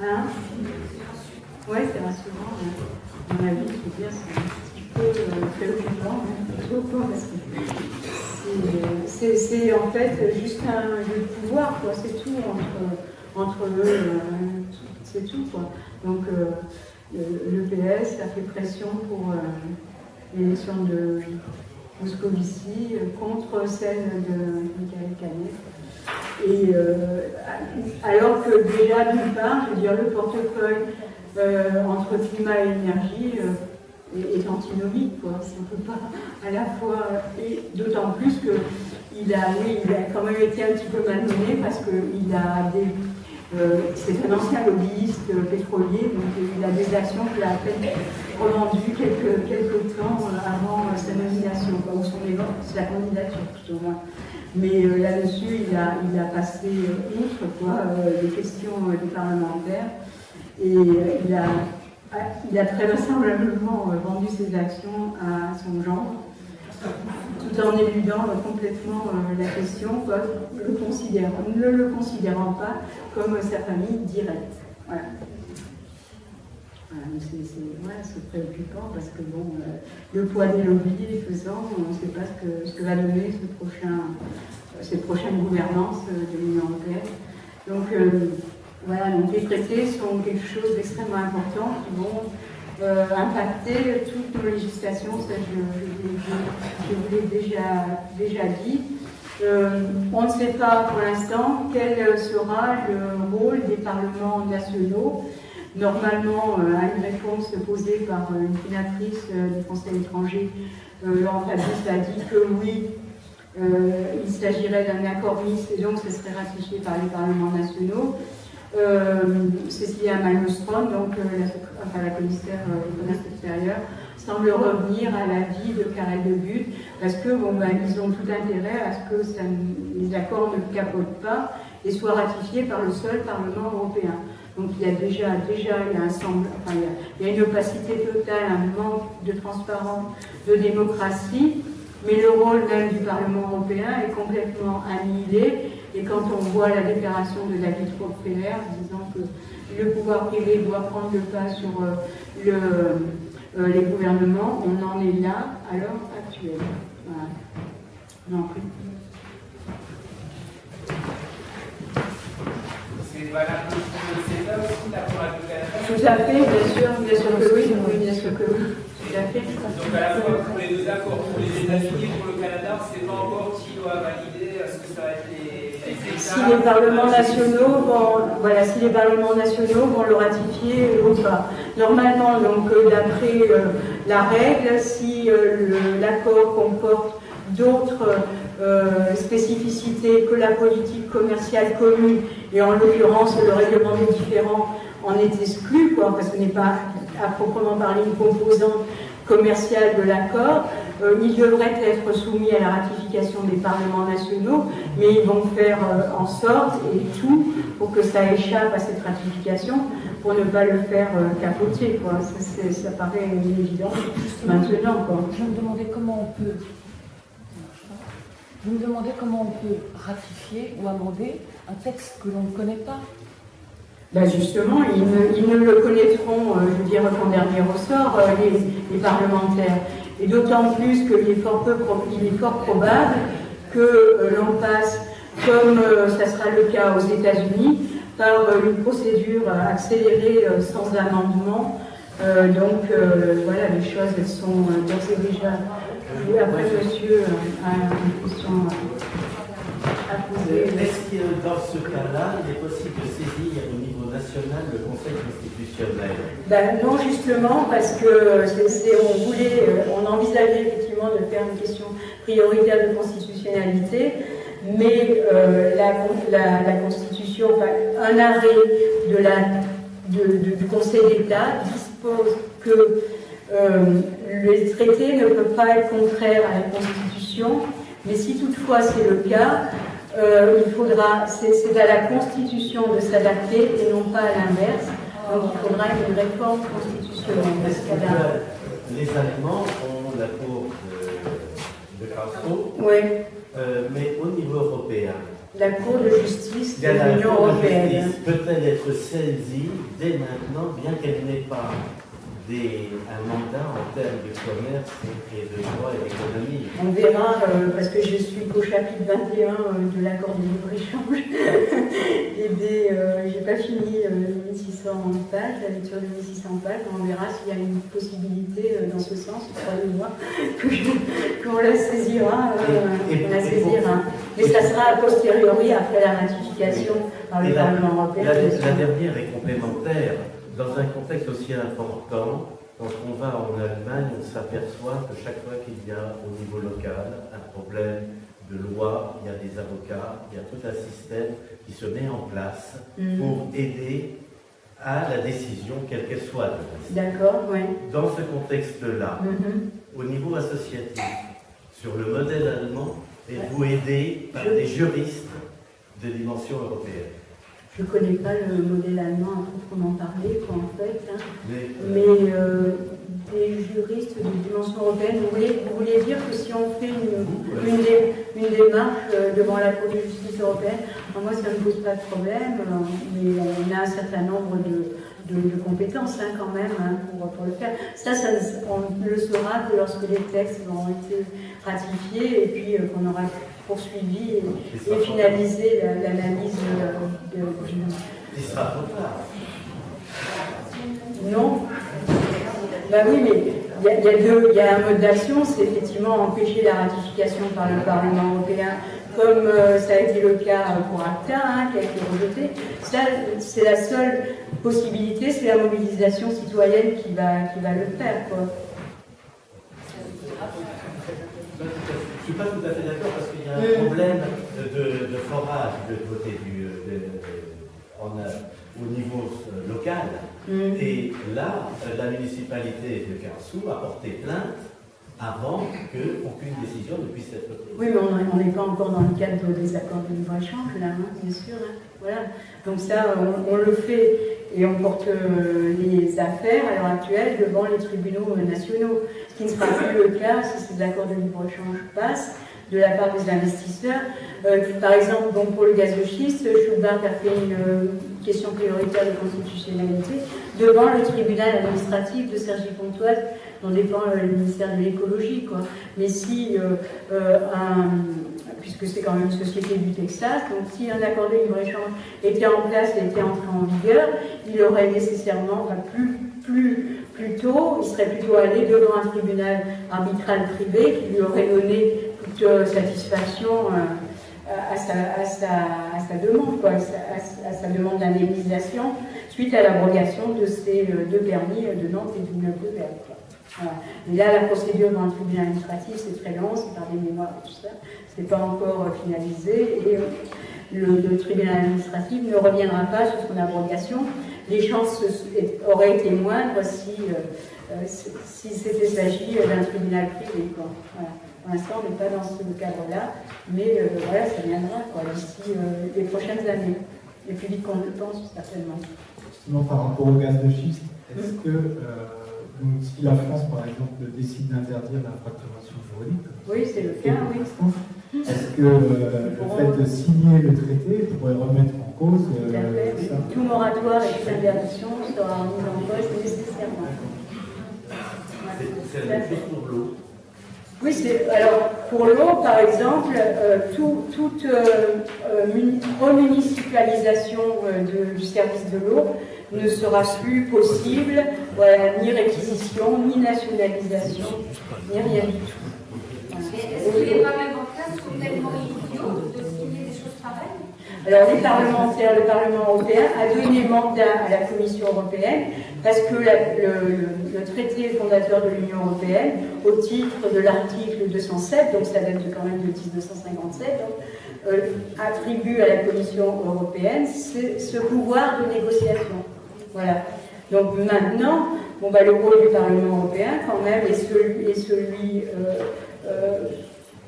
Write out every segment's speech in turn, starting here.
Hein? Oui, c'est rassurant. À mon avis, je veux dire, c'est un petit peu préoccupant, parce que c'est en fait juste un jeu de pouvoir, quoi. C'est tout entre eux, c'est tout, quoi. Donc le PS a fait pression pour l'élection de Moscovici contre celle de Michael Canet. Et alors que déjà, d'une part, je veux dire, le portefeuille entre climat et énergie est antinomique, quoi. On ne peut pas à la fois, et d'autant plus qu'il a quand même été un petit peu malmené parce qu'il a c'est un ancien lobbyiste pétrolier, donc il a des actions qu'il a à peine revendues quelques temps avant sa nomination, ou sa candidature, plutôt moins. Mais là-dessus, il a passé outre les questions des parlementaires et il a très vraisemblablement vendu ses actions à son gendre, tout en éludant complètement la question, ne le considérant pas comme sa famille directe. Voilà. C'est préoccupant parce que le poids des lobbies faisant, on ne sait pas ce que va donner cette prochaine gouvernance de l'Union européenne. Donc donc les traités sont quelque chose d'extrêmement important qui vont impacter toutes nos législations, ça je vous l'ai déjà dit. On ne sait pas pour l'instant quel sera le rôle des parlements nationaux. Normalement, à une réponse posée par une sénatrice du Conseil étranger, Laurent Fabius a dit que oui, il s'agirait d'un accord mixte et donc ce serait ratifié par les parlements nationaux. Cécilia Malmström, donc la commissaire du commerce extérieur, semble revenir à l'avis de Karel de Gucht parce que ils ont tout intérêt à ce que les accords ne capotent pas et soient ratifiés par le seul Parlement européen. Donc il y a déjà il y a une opacité totale, un manque de transparence, de démocratie, mais le rôle même du Parlement européen est complètement annihilé. Et quand on voit la déclaration de David Rockefeller disant que le pouvoir privé doit prendre le pas sur les gouvernements, on en est là à l'heure actuelle. Voilà. Non plus. C'est valable pour le CETA aussi, l'accord avec le Canada? Tout à fait, bien sûr que oui, bien sûr que oui. Tout à fait. Donc à la fois pour les deux accords, pour les États-Unis et pour le Canada, c'est pas encore qui doit valider, est-ce que ça va être les États? Si les parlements nationaux vont le ratifier ou pas. Normalement, donc d'après la règle, si l'accord comporte d'autres spécificités que la politique commerciale commune, et en l'occurrence le règlement des différends en est exclu, parce que ce n'est pas à proprement parler une composante commerciale de l'accord, il devrait être soumis à la ratification des parlements nationaux, mais ils vont faire en sorte, et tout, pour que ça échappe à cette ratification, pour ne pas le faire capoter, Ça paraît une évidence maintenant, Je me demandais comment on peut ratifier ou amender un texte que l'on ne connaît pas. Justement, ils ne le connaîtront, qu'en dernier ressort, les parlementaires. Et d'autant plus qu'il est fort probable que l'on passe, comme ça sera le cas aux États-Unis, par une procédure accélérée sans amendement. Les choses elles sont d'ores et déjà. Après, monsieur a une question à poser. Est-ce que dans ce cas-là, il est possible de saisir au niveau national le Conseil constitutionnel? Non, justement, parce que on envisageait effectivement de faire une question prioritaire de constitutionnalité, mais la Constitution, un arrêt du Conseil d'État dispose que le traité ne peut pas être contraire à la Constitution, mais si toutefois c'est le cas, c'est à la Constitution de s'adapter et non pas à l'inverse. Donc il faudra une réforme constitutionnelle. Les Allemands ont la Cour de Karlsruhe, oui. Mais au niveau européen, La Cour de justice de La l'Union Cour de européenne. justice peut-elle être saisie dès maintenant, bien qu'elle n'ait pas un mandat en termes de commerce et de droit et d'économie? On verra, parce que je suis qu'au chapitre 21 de l'accord de libre-échange. Et j'ai pas fini les 1600 pages, la lecture de 1600 pages. On verra s'il y a une possibilité dans ce sens, croyez-moi, qu'on la saisira. Mais ça sera a posteriori, après la ratification par le Parlement européen. La dernière est complémentaire. Dans un contexte aussi important, quand on va en Allemagne, on s'aperçoit que chaque fois qu'il y a au niveau local un problème de loi, il y a des avocats, il y a tout un système qui se met en place pour aider à la décision, quelle qu'elle soit. D'accord, oui. Dans ce contexte-là, au niveau associatif, sur le modèle allemand, êtes-vous aidé par des juristes de dimension européenne? Je ne connais pas le modèle allemand à proprement parler, quoi, en fait. Hein. Mais des juristes de dimension européenne, vous voulez dire que si on fait une démarche devant la Cour de justice européenne, moi ça ne me pose pas de problème, mais on a un certain nombre de compétences quand même pour le faire. Ça, on ne le saura que lorsque les textes auront été ratifiés et puis qu'on aura poursuivi et finalisé l'analyse Il sera trop tard. Non. Ben oui, mais il y a un mode d'action, c'est effectivement empêcher la ratification par le Parlement européen, comme ça a été le cas pour ACTA, qui a été rejeté. Ça, c'est la seule possibilité, c'est la mobilisation citoyenne qui va le faire, quoi. Je ne suis pas tout à fait d'accord parce qu'il y a un problème de forage de côté au niveau local. Et là, la municipalité de Karlsruhe a porté plainte avant qu'aucune décision ne puisse être prise. Oui, mais on n'est pas encore dans le cadre des accords de libre-échange, là, bien sûr. Voilà. Donc ça, on le fait et on porte les affaires à l'heure actuelle devant les tribunaux nationaux. Ce qui ne sera plus le cas si ces accords de libre-échange passent de la part des investisseurs. Par exemple, donc pour le gaz de schiste, Schubert a fait une question prioritaire de constitutionnalité devant le tribunal administratif de Cergy-Pontoise, dont dépend le ministère de l'écologie, quoi. Mais si puisque c'est quand même une société du Texas, donc si un accord de libre-échange était en place et était entré en vigueur, il aurait nécessairement, plus tôt, il serait plutôt allé devant un tribunal arbitral privé qui lui aurait donné toute satisfaction à sa demande, quoi, à sa demande d'indemnisation suite à l'abrogation de ces deux permis de Nantes et du Villeneuve-de-Berg. Voilà. Et là, la procédure dans le tribunal administratif, c'est très long, c'est par des mémoires et tout ça, c'est pas encore finalisé, et le tribunal administratif ne reviendra pas sur son abrogation. Les chances auraient été moindres si c'était s'agit d'un tribunal privé, quoi. Voilà. Pour l'instant, on n'est pas dans ce cadre-là, mais voilà, ça viendra d'ici les prochaines années, et plus vite qu'on le pense, certainement. Justement, par rapport au gaz de schiste, est-ce que donc, si la France, par exemple, décide d'interdire la fracturation juridique, oui, c'est le cas, oui. Est-ce que le fait de signer le traité pourrait remettre en cause ça? Tout moratoire et toute interdiction sera mis en cause nécessairement. C'est la même chose pour l'eau. Oui, alors pour l'eau, par exemple, toute remunicipalisation du service de l'eau ne sera plus possible, voilà, ni réquisition, ni nationalisation, ni rien du tout. Est-ce que les parlementaires sont tellement idiots de signer des choses pareilles? Alors les parlementaires, le Parlement européen a donné mandat à la Commission européenne parce que le traité fondateur de l'Union européenne, au titre de l'article 207, donc ça date quand même de 1957, attribue à la Commission européenne ce pouvoir de négociation. Voilà. Donc maintenant, le rôle du Parlement européen quand même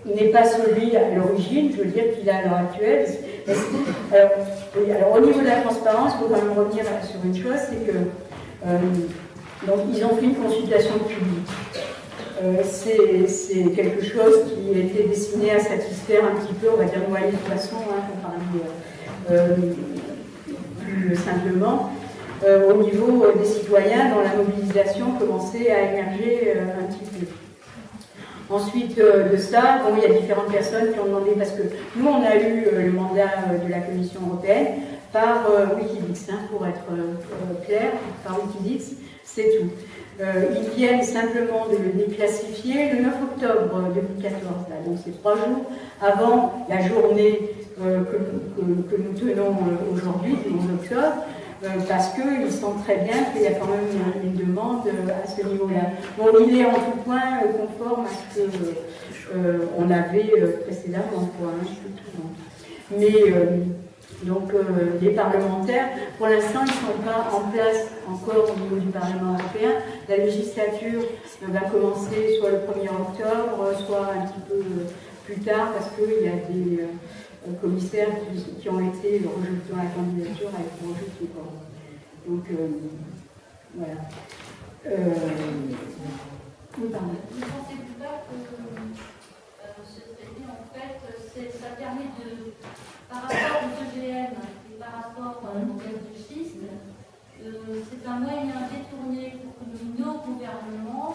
n'est pas celui à l'origine, je veux dire qu'il a à l'heure actuelle. Alors au niveau de la transparence, il faut quand même revenir sur une chose, c'est que donc ils ont fait une consultation publique. c'est quelque chose qui était destiné à satisfaire un petit peu, on va dire, de moyenne façon, pour parler plus simplement, au niveau des citoyens dont la mobilisation commençait à émerger un petit peu. Ensuite de ça, bon, il y a différentes personnes qui ont demandé, parce que nous on a eu le mandat de la Commission européenne par Wikileaks, pour être clair, par Wikileaks, c'est tout. Ils viennent simplement de le déclassifier le 9 octobre 2014, là, donc c'est 3 jours avant la journée que nous tenons aujourd'hui, le 11 octobre, parce qu'ils sentent très bien qu'il y a quand même une demande à ce niveau-là. Bon, il est en tout point conforme à ce qu'on avait précédemment, mais donc les parlementaires, pour l'instant, ils ne sont pas en place encore au niveau du Parlement européen. La législature va commencer soit le 1er octobre, soit un petit peu plus tard, parce qu'il y a des commissaires qui ont été rejetés dans la candidature avec rejetés. Donc, voilà. Oui, pardon. Vous ne pensez pas que ce traité, en fait, ça permet de, par rapport aux EGM et par rapport au gaz de schiste, c'est un moyen détourné pour que nos gouvernements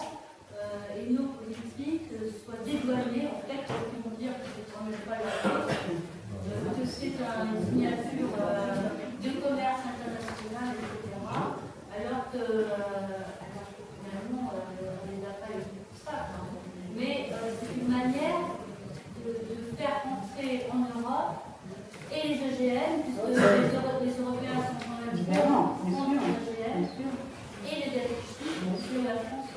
et nos politiques soient dédouanés, en fait, ils vont dire que c'est quand même pas la chose, que c'est une signature de commerce international, etc. Alors que finalement, on les a pas eu pour ça. Mais c'est une manière de faire entrer en Europe et les EGM, puisque les Européens sont quand même contre les EGM, et les élections, puisque la France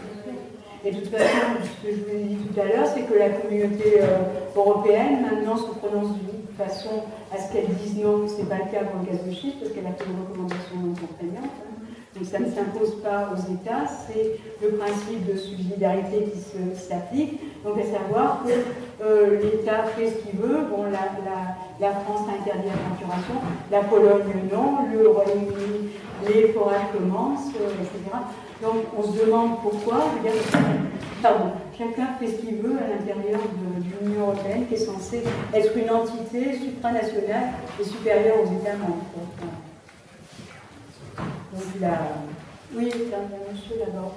Et de toute façon, ce que je vous ai dit tout à l'heure, c'est que la communauté européenne, maintenant, se prononce d'une façon à ce qu'elle dise non, ce n'est pas le cas pour le gaz de schiste, parce qu'elle a fait une recommandation non contraignante. Donc ça ne s'impose pas aux États, c'est le principe de subsidiarité qui s'applique. Donc à savoir que l'État fait ce qu'il veut. Bon, la France interdit la facturation, la Pologne non, le Royaume-Uni, les forages commencent, etc. Donc on se demande pourquoi. Chacun fait ce qu'il veut à l'intérieur de l'Union européenne, qui est censée être une entité supranationale et supérieure aux États membres. Donc là, oui, c'est un monsieur d'abord.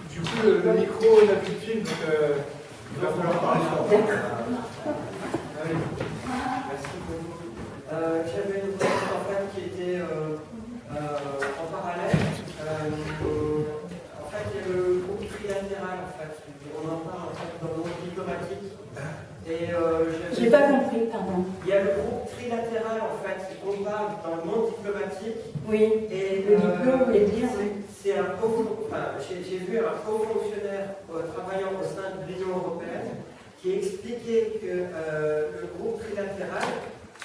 Du coup, le micro est plus petit, donc il va falloir parler fort. Allez. Merci beaucoup. J'avais une question en fait qui était en parallèle. En fait, il y a le groupe trilatéral, en fait. On en parle en fait dans le monde diplomatique. Et je n'ai pas compris, pardon. Il y a le groupe trilatéral, en fait, qu'on parle dans le monde diplomatique. Oui, et le diplôme, vous voulez dire, oui. C'est un j'ai vu un haut fonctionnaire travaillant au sein de l'Union européenne qui expliquait que le groupe trilatéral,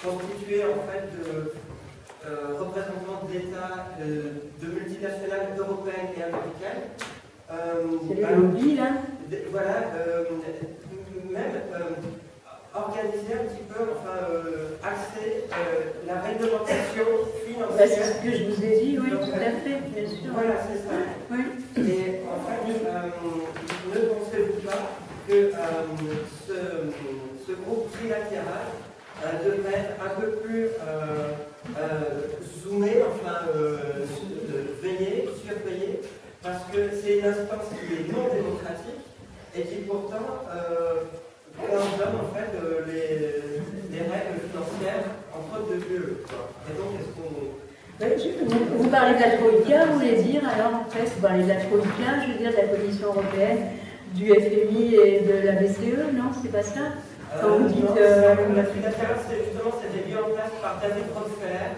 constitué en fait de représentants d'États, de multinationales européennes et américaines, c'est le lobby, là. Voilà, même organiser un petit peu, axer la réglementation financière. C'est ce que je vous ai dit, oui, tout à fait, bien sûr. Voilà, c'est ça. Oui. Et en fait, ne pensez-vous pas que ce groupe trilatéral devrait être un peu plus zoomé, veillé, surveillé, parce que c'est une instance qui est non démocratique et qui pourtant donne en fait les règles financières en faute de lieu. Et donc, est-ce qu'on... Vous parlez de la Troïka, vous voulez dire, alors en fait, vous parlez de la Troïka, je veux dire de la Commission européenne, du FMI et de la BCE, non, c'est pas ça? Quand vous dites... La trilatéral, c'est mis en place par David Rockefeller,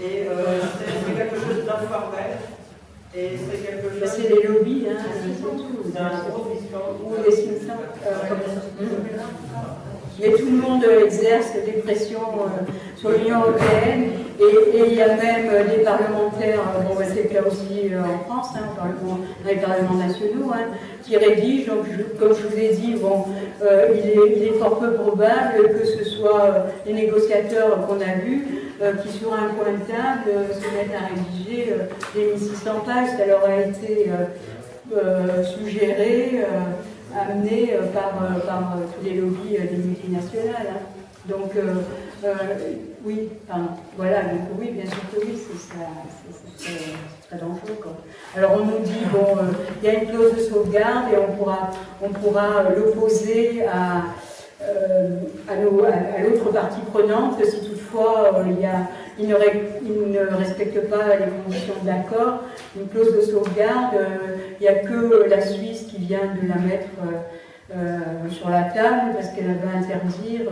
et c'est quelque chose d'informel. Et c'est quelque chose... C'est les lobbies, hein, c'est tout. C'est un gros discours. Ou les cimetières. Mais tout le monde exerce des pressions sur l'Union européenne et il y a même des parlementaires, c'est le cas aussi en France, dans les parlements nationaux, qui rédigent. Donc, comme je vous ai dit, il est fort peu probable que ce soit les négociateurs qu'on a vus qui, sur un coin de table, se mettent à rédiger les 1600 pages. Ça leur a été suggérés, amenés par tous les lobbies des multinationales. Hein. Donc, oui, pardon. Voilà, donc oui, bien sûr que oui, c'est très dangereux, quoi. Alors on nous dit, bon, il y a une clause de sauvegarde et on pourra l'opposer à l'autre partie prenante si toutefois il ne respecte pas les conditions de l'accord. Une clause de sauvegarde, il n'y a que la Suisse qui vient de la mettre sur la table parce qu'elle va interdire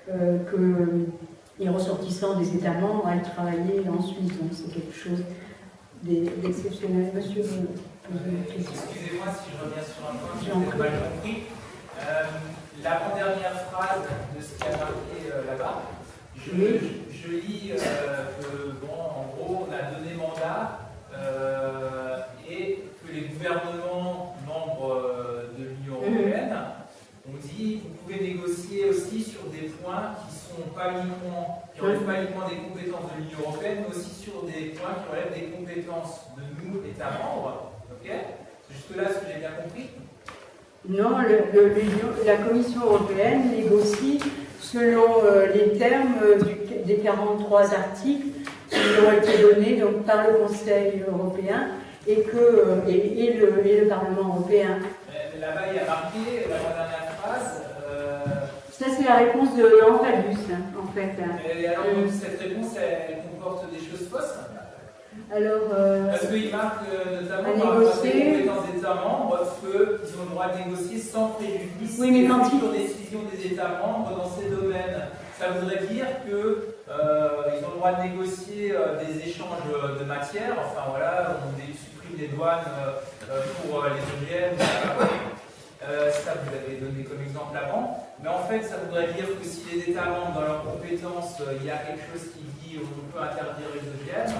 que les ressortissants des États membres aillent travailler en Suisse. Donc c'est quelque chose d'exceptionnel. Monsieur, excusez-moi si je reviens sur un point que j'ai mal compris. L'avant-dernière phrase de ce qui a marqué là-bas, je lis que, bon, en gros, on a donné mandat et que les gouvernements membres de l'Union européenne ont dit vous pouvez négocier aussi sur des points qui relèvent pas uniquement des compétences de l'Union européenne, mais aussi sur des points qui relèvent des compétences de nous, États membres. Ok ? Jusque-là, ce que j'ai bien compris. Non, la Commission européenne négocie selon les termes des 43 articles qui ont été donnés donc, par le Conseil européen et le Parlement européen. Là-bas, il y a marqué, la dernière phrase... Ça, c'est la réponse de Laurent Fabius, en fait. Et alors, cette réponse, elle comporte des choses fausses? Alors, parce qu'il marque notamment par rapport aux compétences des États membres qu'ils ont le droit de négocier sans préjudice des futures décisions des États membres dans ces domaines. Ça voudrait dire qu'ils ont le droit de négocier des échanges de matières, enfin voilà, on supprime des douanes pour les OGM, ça vous l'avez donné comme exemple avant. Mais en fait, ça voudrait dire que si les États membres, dans leurs compétences, il y a quelque chose qui dit qu'on peut interdire les OGM,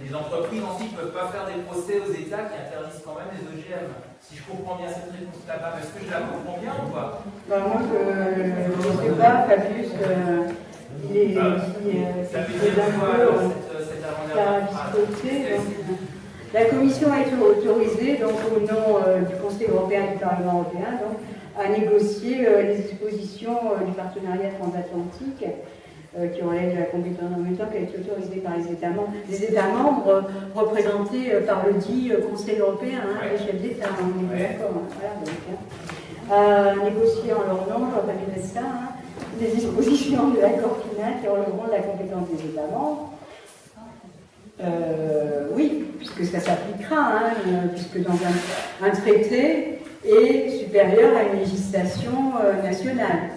les entreprises ensuite ne peuvent pas faire des procès aux États qui interdisent quand même les OGM. Si je comprends bien cette réponse là-bas, est-ce que je la comprends bien ou pas? Moi, je ne sais pas, Fabius, il est d'un peu la Commission a été autorisée, donc, au nom du Conseil européen et du Parlement européen, donc, à négocier les dispositions du partenariat transatlantique qui relève de la compétence en même temps qu'elle est autorisée par les États membres représentés par le dit Conseil européen, les chefs d'État, on est d'accord. Voilà, donc, négocier en leur nom, je vais pas dire ça, les dispositions de l'accord final qui relèveront de la compétence des États membres. Oui, puisque ça s'appliquera, puisque dans un traité est supérieur à une législation nationale.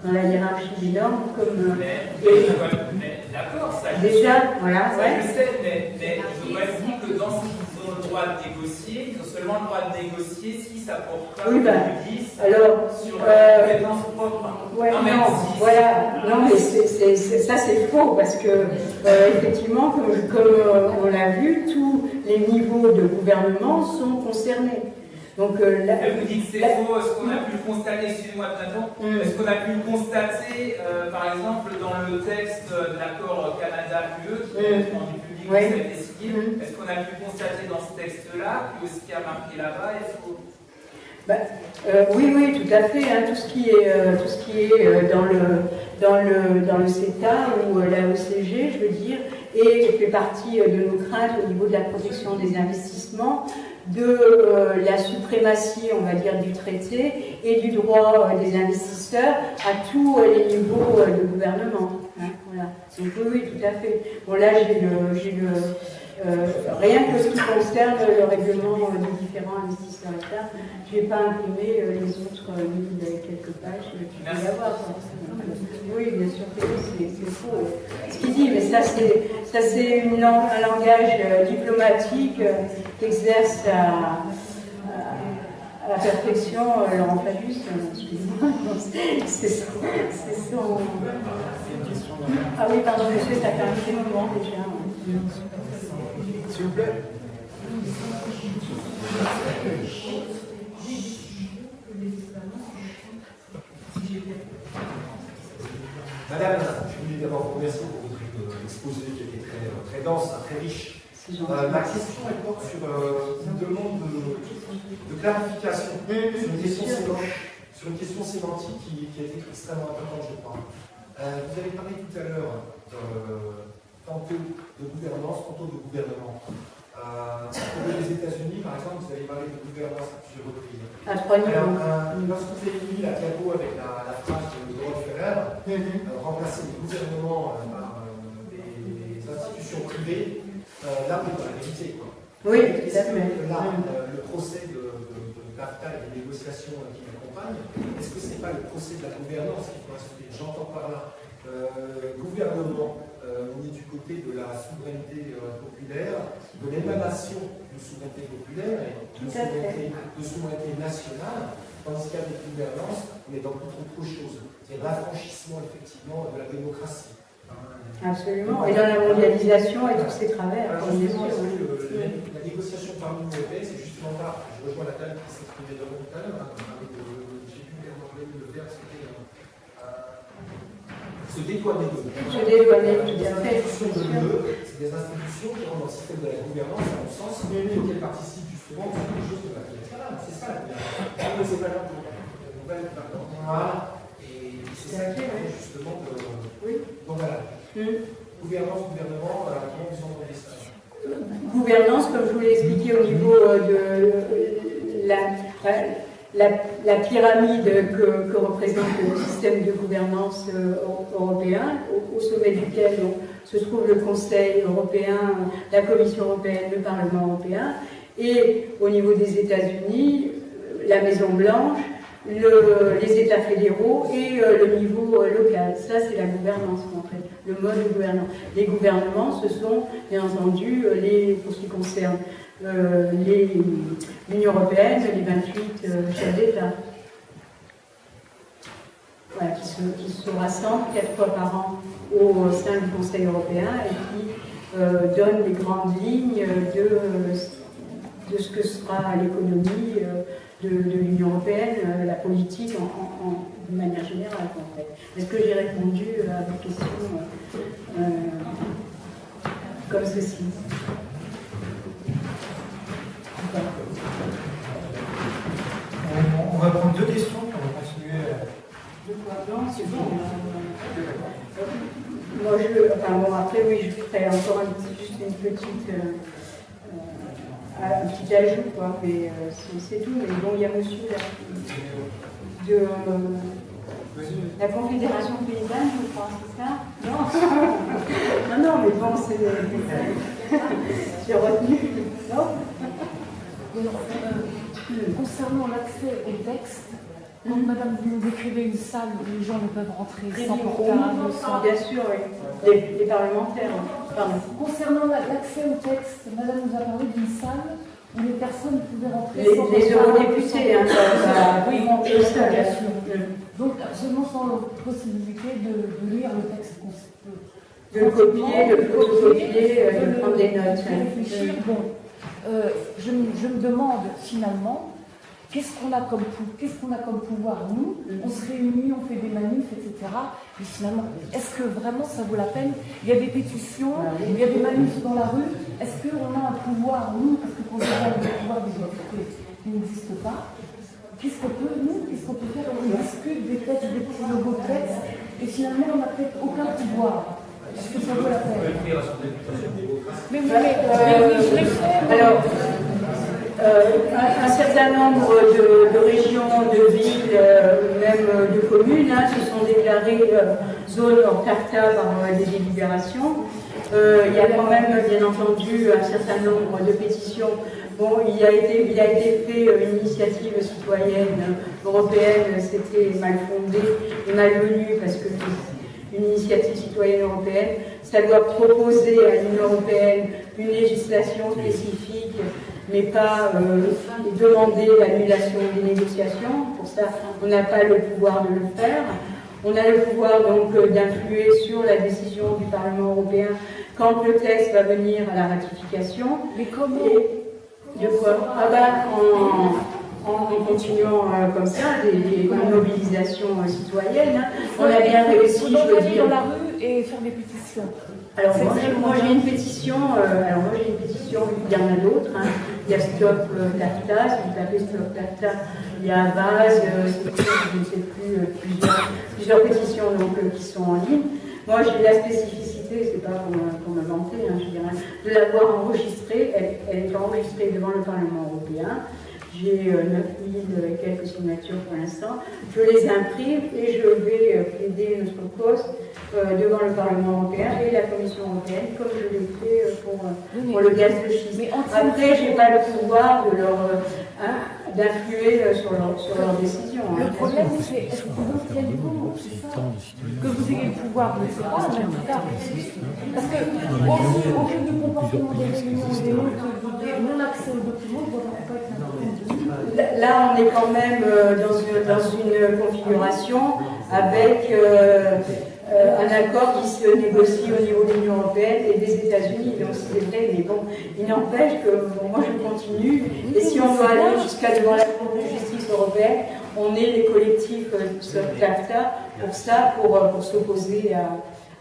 Dans la hiérarchie des normes, comme. D'accord, ça. Déjà, voilà. Ça, je sais, mais ils auraient dit que dans ce qu'ils ont le droit de négocier, ils ont seulement le droit de négocier si ça porte pas préjudice sur la compétence propre. Ouais, voilà. Non, mais ça, c'est faux, parce que, effectivement, comme on l'a vu, tous les niveaux de gouvernement sont concernés. Donc, vous dites que c'est faux, est-ce qu'on a pu le constater, excusez-moi est-ce qu'on a pu le constater, par exemple, dans le texte de l'accord Canada-UE, qui est rendu public, ça a été signé, est-ce qu'on a pu constater dans ce texte-là que ce qui a marqué là-bas est faux? Oui, tout à fait. Tout ce qui est dans le CETA ou la OCG, je veux dire, et fait partie de nos craintes au niveau de la protection des investissements, de la suprématie, on va dire, du traité et du droit des investisseurs à tous les niveaux de gouvernement. Voilà. Donc oui, tout à fait. Bon, là, j'ai rien que ce qui concerne le règlement des différents investisseurs États, je n'ai pas imprimé les autres quelques pages qu'il peut y avoir. Oui, bien sûr que c'est faux. Ce qu'il dit, mais ça c'est un langage diplomatique qu'exerce à la perfection Laurent Fabius. Excusez-moi, c'est son. Ah oui, pardon, monsieur, ça fait un petit moment déjà. S'il vous plaît. Madame, je voulais d'abord vous remercier pour votre exposé qui était très dense, très riche. Ma question, elle porte sur une demande de clarification sur une question sémantique qui a été extrêmement importante, je crois. Vous avez parlé tout à l'heure tantôt de gouvernance, tantôt de gouvernement. Pour les États-Unis, par exemple, vous avez parlé de gouvernance à plusieurs reprises. À 3 niveaux. Lorsque vous avez mis la diapo avec la phrase de Rod Ferrer, remplacer les gouvernements par des institutions privées, là, vous avez vérité, quoi. Oui, tout à fait. Là, le procès de NAFTA et des négociations qui l'accompagnent, est-ce que ce n'est pas le procès de la gouvernance qu'il faut instruire? J'entends par là gouvernement, on est du côté de la souveraineté populaire, de l'émanation de souveraineté populaire et de souveraineté nationale, tandis qu'avec gouvernance, on est dans autre chose. C'est l'affranchissement effectivement de la démocratie. Absolument, et dans la mondialisation et tous ces travers. La négociation par l'Union européenne, c'est justement là, je rejoins la dame qui s'exprimait tout à l'heure, j'ai vu le verbe, c'était se dédouaner de l'eux. Se dédouaner de l'eux. C'est des institutions qui rentrent dans le système de la gouvernance, à mon sens, qu'elles participent justement à quelque chose de la gouvernance. C'est ça la gouvernance. C'est pas la nouvelle, pardon. Voilà. Et c'est ça qui est justement de. Oui. Donc voilà. Gouvernance, gouvernement, comment vous entendez ça? Gouvernance, comme je vous l'ai expliqué au niveau de la pyramide que représente le système de gouvernance européen, au sommet duquel se trouve le Conseil européen, la Commission européenne, le Parlement européen, et au niveau des États-Unis, la Maison-Blanche, les États fédéraux et le niveau local. Ça, c'est la gouvernance, en fait, le mode de gouvernance. Les gouvernements, ce sont, bien entendu, pour ce qui concerne l'Union européenne, les 28 chefs d'État. Voilà, qui se rassemblent 4 fois par an au sein du Conseil européen et qui donnent les grandes lignes de ce que sera l'économie de l'Union européenne, la politique de manière générale, en fait. Est-ce que j'ai répondu à vos questions comme ceci? On va prendre 2 questions, puis on va continuer. Non, c'est bon. Moi, après, oui, je ferai encore juste une petite. Un petit ajout, quoi, mais c'est tout. Mais bon, il y a monsieur là, de la Confédération paysanne, je crois, c'est ça? Non. non, mais bon, c'est. J'ai retenu. Non? Concernant l'accès au texte, quand madame, vous nous décrivez une salle où les gens ne peuvent rentrer sans portable, sans... Bien sûr, oui. Les parlementaires. Pardon. Concernant l'accès au texte, madame nous a parlé d'une salle où les personnes pouvaient rentrer sans portable. Les eurodéputés, hein, oui, bien sûr. Donc, seulement sans possibilité de lire le texte. De le copier, de le photocopier, de prendre des notes. Réfléchir. Bon, je me demande finalement, qu'est-ce qu'on a comme pouvoir, nous? On se réunit, on fait des manifs, etc. Et finalement, est-ce que vraiment ça vaut la peine? Il y a des pétitions, il y a des manifs dans la rue. Est-ce qu'on a un pouvoir, nous, parce que considérons le pouvoir des autorités qui n'existe pas? Qu'est-ce qu'on peut faire? On discute des textes, des petits logos de textes, et finalement, on n'a peut-être aucun pouvoir. Est-ce que ça vaut la peine? Mais oui, je l'ai fait. Alors, un certain nombre de régions, de villes, même de communes, se sont déclarées zones hors CAFTA par des délibérations. Il y a quand même, bien entendu, un certain nombre de pétitions. Bon, il a été fait une initiative citoyenne européenne, c'était mal fondé et malvenu parce que une initiative citoyenne européenne, ça doit proposer à l'Union européenne une législation spécifique, mais pas demander l'annulation des négociations. Pour ça, on n'a pas le pouvoir de le faire. On a le pouvoir donc d'influer sur la décision du Parlement européen quand le texte va venir à la ratification. Mais comment? De quoi? En continuant comme ça, des mobilisations citoyennes. On a bien réussi, je veux dire. Dans la rue et faire des pétitions. Alors moi j'ai une pétition, pétitions, il y en a d'autres. Hein. Il y a Stop TAFTA, si vous tapez Stop TAFTA, il y a Vase, je ne sais plus, plusieurs pétitions donc, qui sont en ligne. Moi, j'ai la spécificité, c'est pas pour me vanter, hein, je dirais, de l'avoir enregistrée. Elle est enregistrée devant le Parlement européen. J'ai 9000 et quelques signatures pour l'instant. Je les imprime et je vais plaider notre cause devant le Parlement européen et la Commission européenne, comme je l'ai fait pour le gaz de schiste. Après, je n'ai pas le pouvoir de d'influer sur leur décision. Le problème, c'est est-ce que vous obtenez comment, c'est ça? Que vous ayez le pouvoir, je ne sais pas, mais en tout cas. Parce que, au vu du comportement des réunions, des non-accès aux documents, je ne vois pas être un. Là, on est quand même dans une configuration avec un accord qui se négocie au niveau de l'Union européenne et des États-Unis. Donc c'est vrai, mais bon, il n'empêche que moi je continue. Et si on doit aller jusqu'à devant la Cour de justice européenne, on est les collectifs TAFTA pour ça, pour s'opposer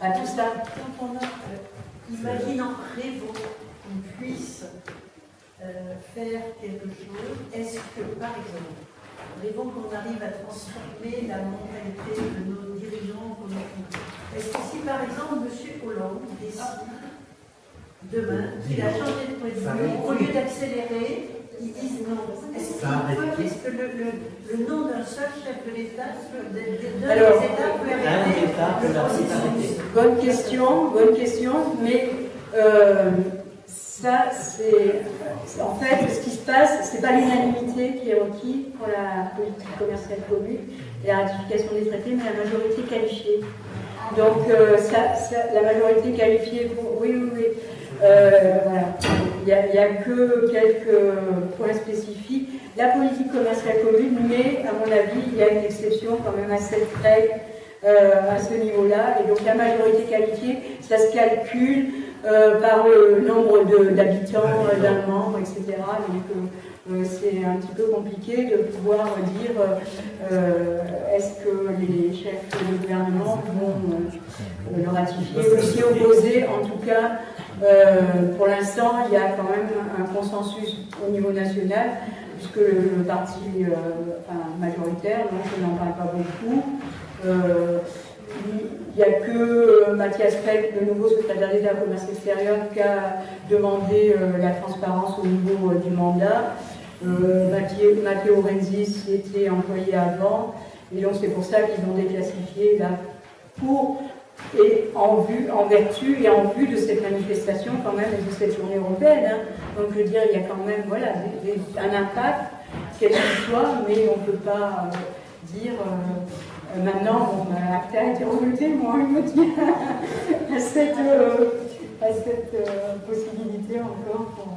à tout ça. Quand on imagine en Révo qu'on puisse faire quelque chose, est-ce que, par exemple, Révo, qu'on arrive à transformer la mentalité de nos dirigeants, est-ce que si, par exemple, M. Hollande décide demain qu'il a changé de point de vue, au lieu d'accélérer, ils disent non. Est-ce que le nom d'un seul chef de l'État, d'un des États peut arrêter le processus? Bonne question, mais ça, c'est en fait ce qui se passe, c'est pas l'unanimité qui est requise pour la politique commerciale commune et la ratification des traités, mais la majorité qualifiée. Donc la majorité qualifiée, oui. Voilà. Il n'y a que quelques points spécifiques. La politique commerciale commune, mais à mon avis, il y a une exception quand même à cette règle à ce niveau-là. Et donc la majorité qualifiée, ça se calcule par le nombre d'habitants d'un membre, etc. Donc c'est un petit peu compliqué de pouvoir dire est-ce que les chefs de gouvernement vont le ratifier ou s'y opposer. En tout cas, pour l'instant, il y a quand même un consensus au niveau national, puisque le parti majoritaire, donc je n'en parle pas beaucoup. Il n'y a que Mathias Feld, le nouveau secrétaire d'État au commerce extérieur, qui a demandé la transparence au niveau du mandat. Matteo Renzi était employé avant, et donc c'est pour ça qu'ils ont déclassifié là en vertu et en vue de cette manifestation quand même et de cette journée européenne. Hein. Donc je veux dire, il y a quand même un impact, quel qu'il soit, mais on ne peut pas dire maintenant, ACTA a été rejeté, moi je me tiens à cette possibilité encore pour